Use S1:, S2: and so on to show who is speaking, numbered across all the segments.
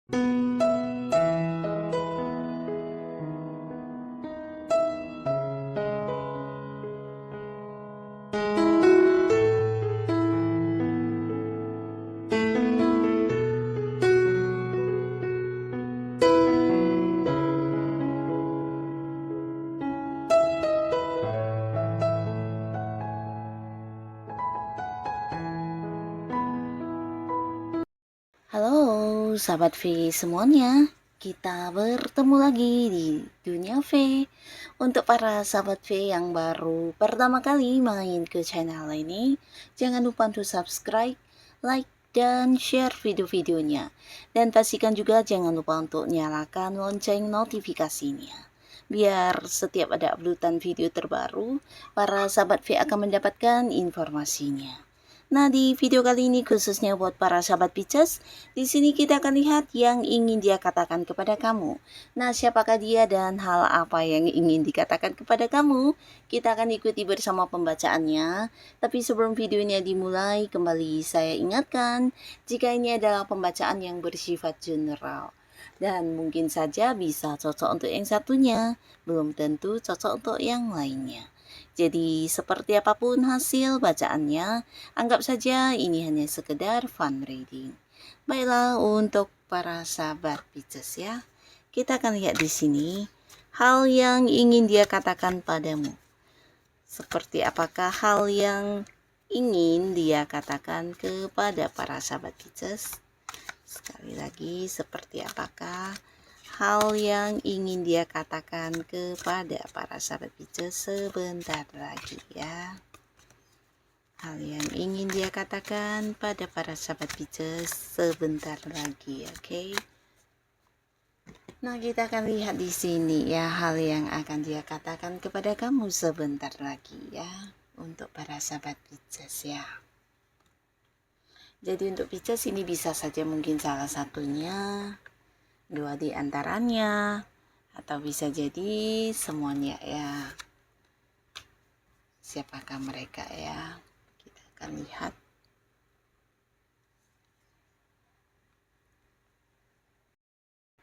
S1: Halo sahabat V semuanya, kita bertemu lagi di dunia V. Untuk para sahabat V yang baru pertama kali main ke channel ini, jangan lupa untuk subscribe, like, dan share video-videonya. Dan pastikan juga jangan lupa untuk nyalakan lonceng notifikasinya. Biar setiap ada uploadan video terbaru, para sahabat V akan mendapatkan informasinya. Nah, di video kali ini khususnya buat para sahabat Pisces, di sini kita akan lihat yang ingin dia katakan kepada kamu. Nah, siapakah dia dan hal apa yang ingin dikatakan kepada kamu? Kita akan ikuti bersama pembacaannya. Tapi sebelum videonya dimulai, kembali saya ingatkan, jika ini adalah pembacaan yang bersifat general. Dan mungkin saja bisa cocok untuk yang satunya, belum tentu cocok untuk yang lainnya. Jadi seperti apapun hasil bacaannya, anggap saja ini hanya sekedar fun reading. Baiklah untuk para sahabat Pisces ya, kita akan lihat di sini hal yang ingin dia katakan padamu. Seperti apakah hal yang ingin dia katakan kepada para sahabat Pisces? Sekali lagi, seperti apakah hal yang ingin dia katakan kepada para sahabat Pisces sebentar lagi ya. Hal yang ingin dia katakan pada para sahabat Pisces sebentar lagi, oke? Nah, kita akan lihat di sini ya hal yang akan dia katakan kepada kamu sebentar lagi ya untuk para sahabat Pisces ya. Jadi untuk Pisces ini bisa saja mungkin salah satunya, dua di antaranya, atau bisa jadi semuanya ya. Siapakah mereka ya? Kita akan lihat.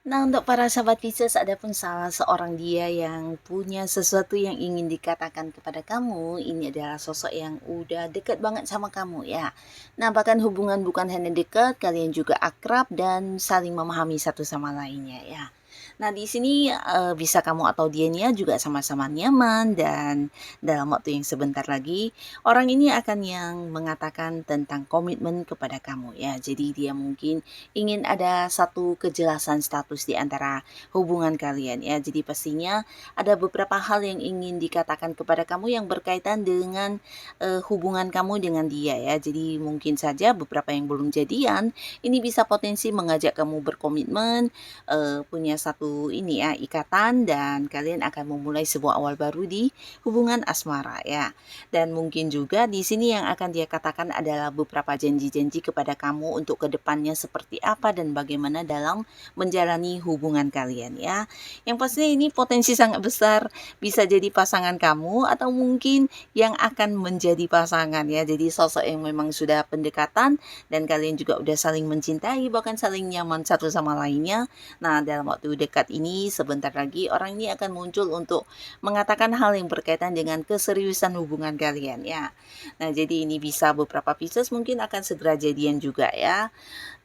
S1: Nah, untuk para sahabat Pisces, ada pun salah seorang dia yang punya sesuatu yang ingin dikatakan kepada kamu. Ini adalah sosok yang udah dekat banget sama kamu ya. Nah, bahkan hubungan bukan hanya dekat, kalian juga akrab dan saling memahami satu sama lainnya ya. Nah, di sini bisa kamu atau dianya juga sama-sama nyaman, dan dalam waktu yang sebentar lagi orang ini akan yang mengatakan tentang komitmen kepada kamu ya. Jadi dia mungkin ingin ada satu kejelasan status di antara hubungan kalian ya. Jadi pastinya ada beberapa hal yang ingin dikatakan kepada kamu yang berkaitan dengan hubungan kamu dengan dia ya. Jadi mungkin saja beberapa yang belum jadian ini bisa potensi mengajak kamu berkomitmen, punya satu ini ya ikatan, dan kalian akan memulai sebuah awal baru di hubungan asmara ya. Dan mungkin juga di sini yang akan dia katakan adalah beberapa janji-janji kepada kamu untuk kedepannya seperti apa dan bagaimana dalam menjalani hubungan kalian ya. Yang pastinya ini potensi sangat besar bisa jadi pasangan kamu atau mungkin yang akan menjadi pasangan ya. Jadi sosok yang memang sudah pendekatan dan kalian juga udah saling mencintai, bahkan saling nyaman satu sama lainnya. Nah, dalam waktu dekat ini sebentar lagi orang ini akan muncul untuk mengatakan hal yang berkaitan dengan keseriusan hubungan kalian ya. Nah, jadi ini bisa beberapa Pisces mungkin akan segera jadian juga ya.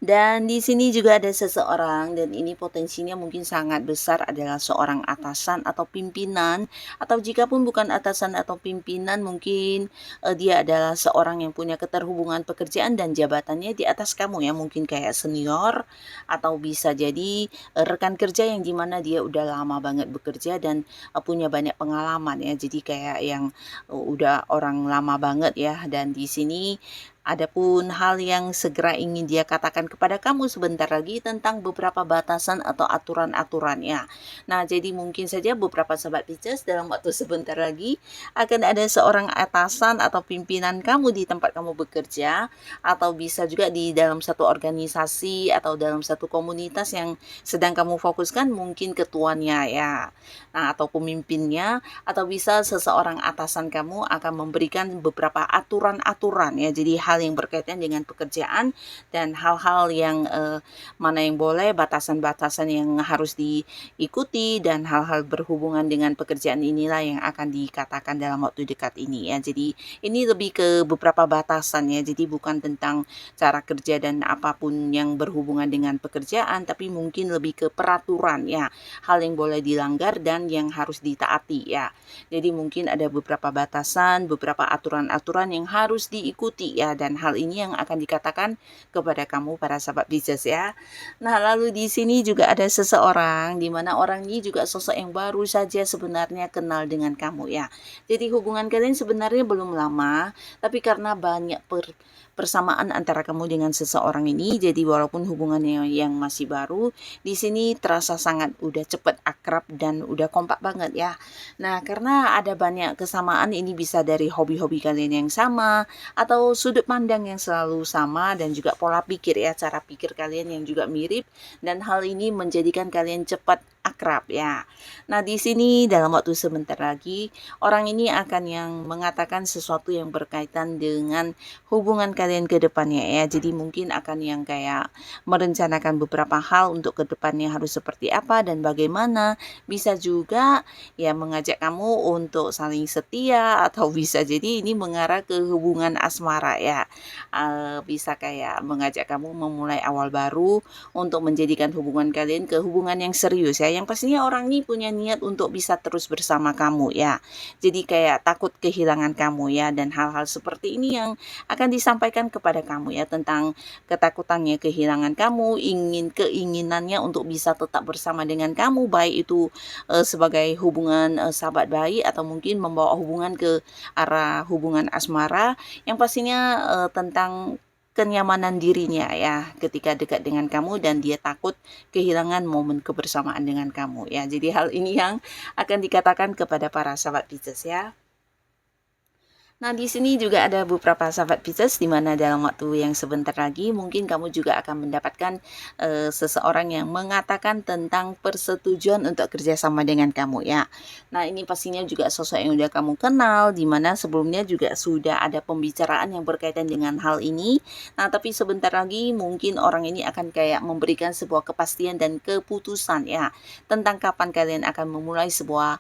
S1: Dan di sini juga ada seseorang, dan ini potensinya mungkin sangat besar adalah seorang atasan atau pimpinan, atau jika pun bukan atasan atau pimpinan, mungkin dia adalah seorang yang punya keterhubungan pekerjaan dan jabatannya di atas kamu ya, mungkin kayak senior, atau bisa jadi rekan kerja yang dimana dia udah lama banget bekerja dan punya banyak pengalaman ya, jadi kayak yang udah orang lama banget ya. Dan di sini adapun hal yang segera ingin dia katakan kepada kamu sebentar lagi tentang beberapa batasan atau aturan-aturannya. Nah, jadi mungkin saja beberapa sahabat Pisces dalam waktu sebentar lagi akan ada seorang atasan atau pimpinan kamu di tempat kamu bekerja, atau bisa juga di dalam satu organisasi atau dalam satu komunitas yang sedang kamu fokuskan, mungkin ketuanya ya. Nah, atau pemimpinnya, atau bisa seseorang atasan kamu akan memberikan beberapa aturan-aturan ya. Jadi hal hal yang berkaitan dengan pekerjaan dan hal-hal yang mana yang boleh, batasan-batasan yang harus diikuti dan hal-hal berhubungan dengan pekerjaan inilah yang akan dikatakan dalam waktu dekat ini ya. Jadi ini lebih ke beberapa batasan ya. Jadi bukan tentang cara kerja dan apapun yang berhubungan dengan pekerjaan, tapi mungkin lebih ke peraturan ya. Hal yang boleh dilanggar dan yang harus ditaati ya. Jadi mungkin ada beberapa batasan, beberapa aturan-aturan yang harus diikuti ya, dan hal ini yang akan dikatakan kepada kamu para sahabat Pisces ya. Nah, lalu di sini juga ada seseorang di mana orang ini juga sosok yang baru saja sebenarnya kenal dengan kamu ya. Jadi hubungan kalian sebenarnya belum lama, tapi karena banyak persamaan antara kamu dengan seseorang ini, jadi walaupun hubungannya yang masih baru, di sini terasa sangat udah cepet akrab dan udah kompak banget ya. Nah, karena ada banyak kesamaan, ini bisa dari hobi-hobi kalian yang sama atau sudut pandang yang selalu sama dan juga pola pikir ya, cara pikir kalian yang juga mirip, dan hal ini menjadikan kalian cepat akrab ya. Nah, di sini dalam waktu sebentar lagi orang ini akan yang mengatakan sesuatu yang berkaitan dengan hubungan kalian ke depannya ya. Jadi mungkin akan yang kayak merencanakan beberapa hal untuk ke depannya harus seperti apa dan bagaimana. Bisa juga ya mengajak kamu untuk saling setia, atau bisa jadi ini mengarah ke hubungan asmara ya. Bisa kayak mengajak kamu memulai awal baru untuk menjadikan hubungan kalian ke hubungan yang serius ya. Yang pastinya orang ini punya niat untuk bisa terus bersama kamu ya. Jadi kayak takut kehilangan kamu ya, dan hal-hal seperti ini yang akan disampaikan kepada kamu ya, tentang ketakutannya kehilangan kamu, keinginannya untuk bisa tetap bersama dengan kamu, baik itu sebagai hubungan sahabat baik atau mungkin membawa hubungan ke arah hubungan asmara, yang pastinya tentang kenyamanan dirinya ya ketika dekat dengan kamu, dan dia takut kehilangan momen kebersamaan dengan kamu ya. Jadi hal ini yang akan dikatakan kepada para sahabat Pisces ya. Nah, di sini juga ada beberapa sahabat Pisces di mana dalam waktu yang sebentar lagi mungkin kamu juga akan mendapatkan seseorang yang mengatakan tentang persetujuan untuk kerjasama dengan kamu ya. Nah, ini pastinya juga sosok yang udah kamu kenal, di mana sebelumnya juga sudah ada pembicaraan yang berkaitan dengan hal ini. Nah, tapi sebentar lagi mungkin orang ini akan kayak memberikan sebuah kepastian dan keputusan ya tentang kapan kalian akan memulai sebuah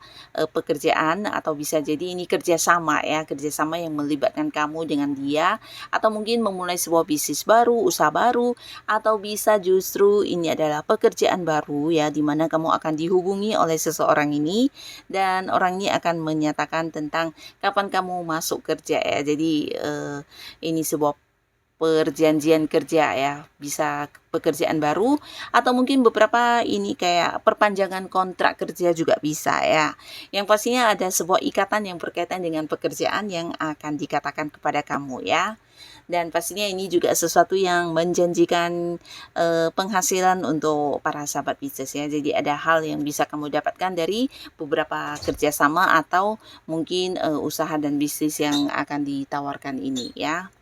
S1: pekerjaan, atau bisa jadi ini kerjasama ya, kerjasama yang melibatkan kamu dengan dia, atau mungkin memulai sebuah bisnis baru, usaha baru, atau bisa justru ini adalah pekerjaan baru ya, dimana kamu akan dihubungi oleh seseorang ini, dan orang ini akan menyatakan tentang kapan kamu masuk kerja ya. Jadi ini sebuah perjanjian kerja ya, bisa pekerjaan baru, atau mungkin beberapa ini kayak perpanjangan kontrak kerja juga bisa ya. Yang pastinya ada sebuah ikatan yang berkaitan dengan pekerjaan yang akan dikatakan kepada kamu ya. Dan pastinya ini juga sesuatu yang menjanjikan penghasilan untuk para sahabat Pisces ya. Jadi ada hal yang bisa kamu dapatkan dari beberapa kerjasama atau mungkin usaha dan bisnis yang akan ditawarkan ini ya.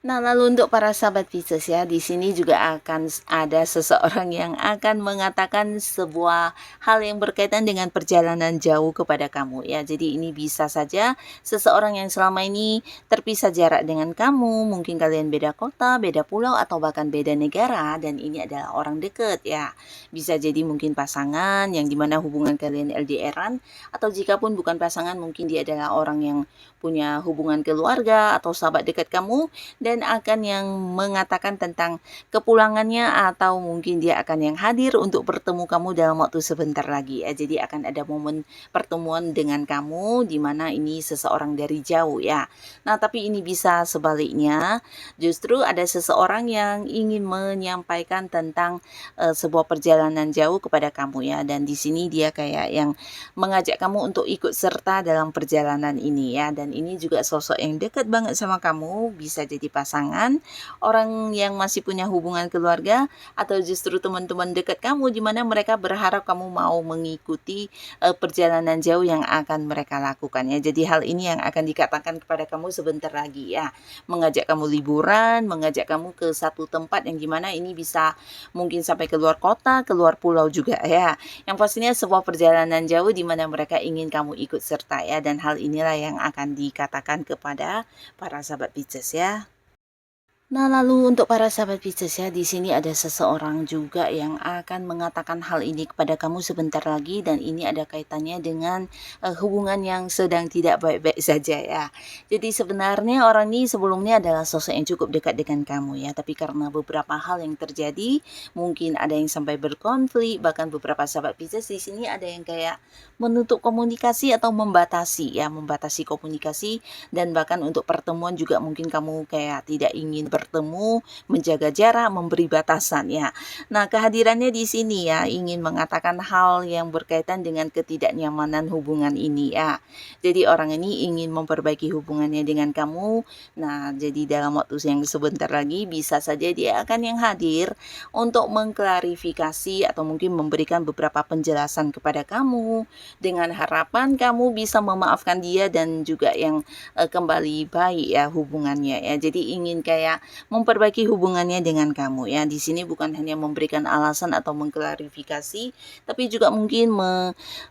S1: Nah, lalu untuk para sahabat Pisces ya, di sini juga akan ada seseorang yang akan mengatakan sebuah hal yang berkaitan dengan perjalanan jauh kepada kamu ya. Jadi ini bisa saja seseorang yang selama ini terpisah jarak dengan kamu, mungkin kalian beda kota, beda pulau, atau bahkan beda negara, dan ini adalah orang dekat ya. Bisa jadi mungkin pasangan yang dimana hubungan kalian LDRan, atau jika pun bukan pasangan, mungkin dia adalah orang yang punya hubungan keluarga atau sahabat dekat kamu, dan akan yang mengatakan tentang kepulangannya, atau mungkin dia akan yang hadir untuk bertemu kamu dalam waktu sebentar lagi ya. Jadi akan ada momen pertemuan dengan kamu di mana ini seseorang dari jauh ya. Nah, tapi ini bisa sebaliknya, justru ada seseorang yang ingin menyampaikan tentang sebuah perjalanan jauh kepada kamu ya, dan di sini dia kayak yang mengajak kamu untuk ikut serta dalam perjalanan ini ya. Dan ini juga sosok yang dekat banget sama kamu, bisa jadi pasangan, orang yang masih punya hubungan keluarga, atau justru teman-teman dekat kamu di mana mereka berharap kamu mau mengikuti perjalanan jauh yang akan mereka lakukan ya. Jadi hal ini yang akan dikatakan kepada kamu sebentar lagi ya, mengajak kamu liburan, mengajak kamu ke satu tempat yang gimana ini bisa mungkin sampai keluar kota, keluar pulau juga ya. Yang pastinya sebuah perjalanan jauh di mana mereka ingin kamu ikut serta ya, dan hal inilah yang akan dikatakan kepada para sahabat Pisces ya. Nah, lalu untuk para sahabat Pisces ya, di sini ada seseorang juga yang akan mengatakan hal ini kepada kamu sebentar lagi dan ini ada kaitannya dengan hubungan yang sedang tidak baik-baik saja ya. Jadi sebenarnya orang ini sebelumnya adalah sosok yang cukup dekat dengan kamu ya, tapi karena beberapa hal yang terjadi, mungkin ada yang sampai berkonflik, bahkan beberapa sahabat Pisces di sini ada yang kayak menutup komunikasi atau membatasi ya, membatasi komunikasi dan bahkan untuk pertemuan juga mungkin kamu kayak tidak ingin bertemu, menjaga jarak, memberi batasan ya. Nah, kehadirannya di sini ya ingin mengatakan hal yang berkaitan dengan ketidaknyamanan hubungan ini ya. Jadi orang ini ingin memperbaiki hubungannya dengan kamu. Nah, jadi dalam waktu yang sebentar lagi bisa saja dia akan yang hadir untuk mengklarifikasi atau mungkin memberikan beberapa penjelasan kepada kamu dengan harapan kamu bisa memaafkan dia dan juga yang kembali baik ya hubungannya ya. Jadi ingin kayak memperbaiki hubungannya dengan kamu ya. Di sini bukan hanya memberikan alasan atau mengklarifikasi, tapi juga mungkin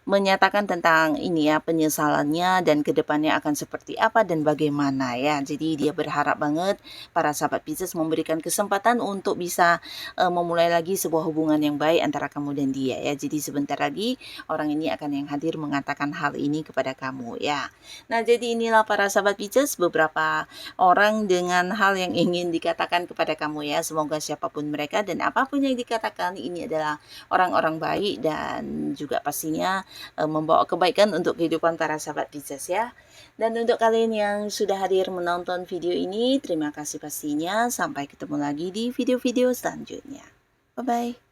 S1: menyatakan tentang ini ya penyesalannya dan kedepannya akan seperti apa dan bagaimana ya. Jadi dia berharap banget para sahabat Pisces memberikan kesempatan untuk bisa memulai lagi sebuah hubungan yang baik antara kamu dan dia ya. Jadi sebentar lagi orang ini akan yang hadir mengatakan hal ini kepada kamu ya. Nah, jadi inilah para sahabat Pisces beberapa orang dengan hal yang ingin dikatakan kepada kamu ya. Semoga siapapun mereka dan apapun yang dikatakan ini adalah orang-orang baik dan juga pastinya membawa kebaikan untuk kehidupan para sahabat Pisces ya. Dan untuk kalian yang sudah hadir menonton video ini, terima kasih pastinya. Sampai ketemu lagi di video-video selanjutnya. Bye-bye.